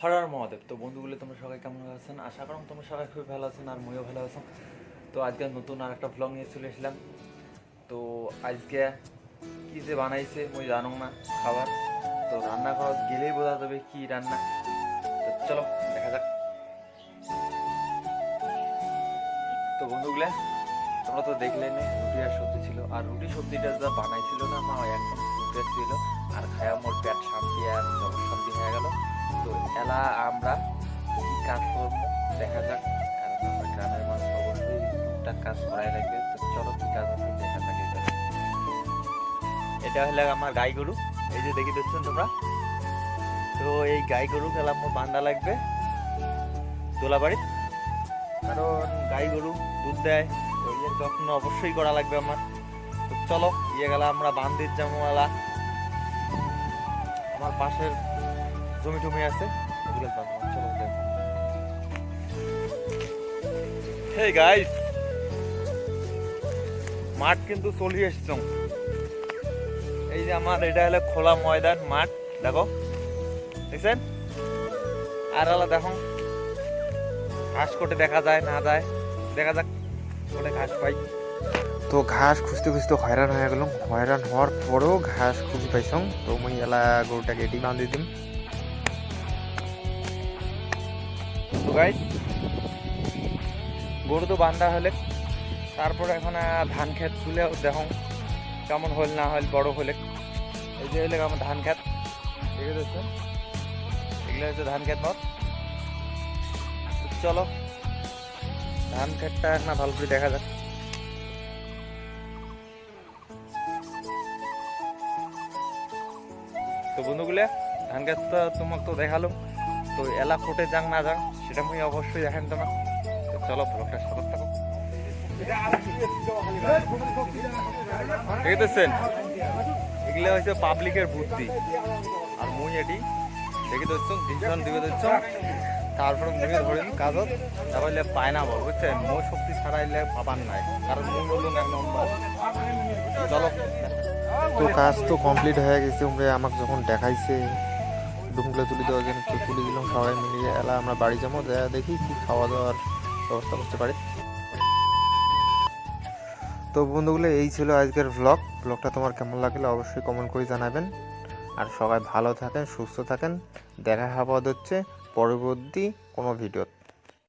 হর হর মহাদেব। তো বন্ধুগুলো তোমরা সবাই কেমন আছেন? আশা করুন তোমরা সবাই খুব ভালো আছেন আর ময়ও ভালো আছেন। তো আজকে নতুন আর একটা ভ্লগ নিয়ে চলে এসলাম। তো আজকে কী যে বানাইছে মই জানো না খাবার। তো রান্নাঘর গেলেই বোঝা যাবে কী রান্না। তো চলো দেখা যাক। তো বন্ধুগুলা তোমরা তো দেখলেন রুটি আর সবজি ছিল, আর রুটি সবজিটা যা বানাইছিল না মা একদম সুন্দর ছিল, আর খায়া মোর পেট শান্তি আর জগৎ শান্তি হয়ে গেল। তো এলা আমরা কি কাজ করবো দেখা যাক, কারণ আমরা গ্রামের মানুষ অবশ্যই টুকটাক কাজ করাই লাগবে। তো চলো কি কাজ আছে দেখা যাক। এটা হলে আমার গাই গরু, এই যে দেখি দেখছেন তোমরা। তো এই গাই গরু খেলা আমার বান্ধা লাগবে তোলা বাড়ি, কারণ গাই গরু দুধ দেয়, তো ইয়ের যত্ন অবশ্যই করা লাগবে আমার। তো চলো ইয়ে গেলা আমরা বান্দির জামুয়ালা, আমার পাশের জমি টমি আছে ওগুলো চলো দেখ। হে গাইস, মাঠ কিন্তু চলে এসছ। এই যে আমার এটা হলো খোলা ময়দান মাঠ, দেখো দেখছেন। আর হলো দেখো ঘাস কোটে দেখা যায় না যায়, দেখা যাক কোটে ঘাস পাই। তো ঘাস খুঁজতে খুঁজতে হয়রান হয়ে গেলাম, হয়রান হওয়ার পরেও ঘাস খুঁজে পাইছং। তো মুই এলা গরুটাকে এটি বাঁধি দিম। তো গাইস গরু তো বান্ধা হলে তারপরে এখন ধান ক্ষেত তুলে দেখো কেমন হল না হল, বড় হলে। এই যে হলে আমার ধান ক্ষেত দেখে দিচ্ছেন, এগুলো হচ্ছে ধান ক্ষেত মত। চলো ধান ক্ষেতটা না ভালো করে দেখা যাক। তো বন্ধুগুলো ধান ক্ষেতটা তোমাকে তো দেখালো, তো এলা কোটে যাং না যাং সেটা আমি অবশ্যই দেখেন তোমার। তো চলো ব্লগটা সাথে থাকো। দেখতেছেন এগুলো হচ্ছে পাবলিকের বুদ্ধি, আর মুই এটি দেখে দিচ্ছ ডিসিশন দিবে দিচ্ছ, তারপরে মুখে ধরেন কাজত তাহলে পায় না বল, বুঝছেন। মই শক্তি ছাড়াইলে পাবার নাই, কারণ মুই বলুন এক নম্বর। চলো তো কাজ তো কমপ্লিট হয়ে গেছে। আমাকে যখন দেখাইছে ডুমগুলো তুলে দেওয়ার জন্য তো তুলে দিলাম সবাই মিলিয়ে। এলা আমরা বাড়ি যাবো, দেখি কি খাওয়া দাওয়ার ব্যবস্থা করতে পারি। তো বন্ধুগুলো এই ছিল আজকের ব্লগটা তোমার কেমন লাগলে অবশ্যই কমেন্ট করে জানাবেন। আর সবাই ভালো থাকেন, সুস্থ থাকেন। দেখা হচ্ছে পরবর্তী কোনো ভিডিও।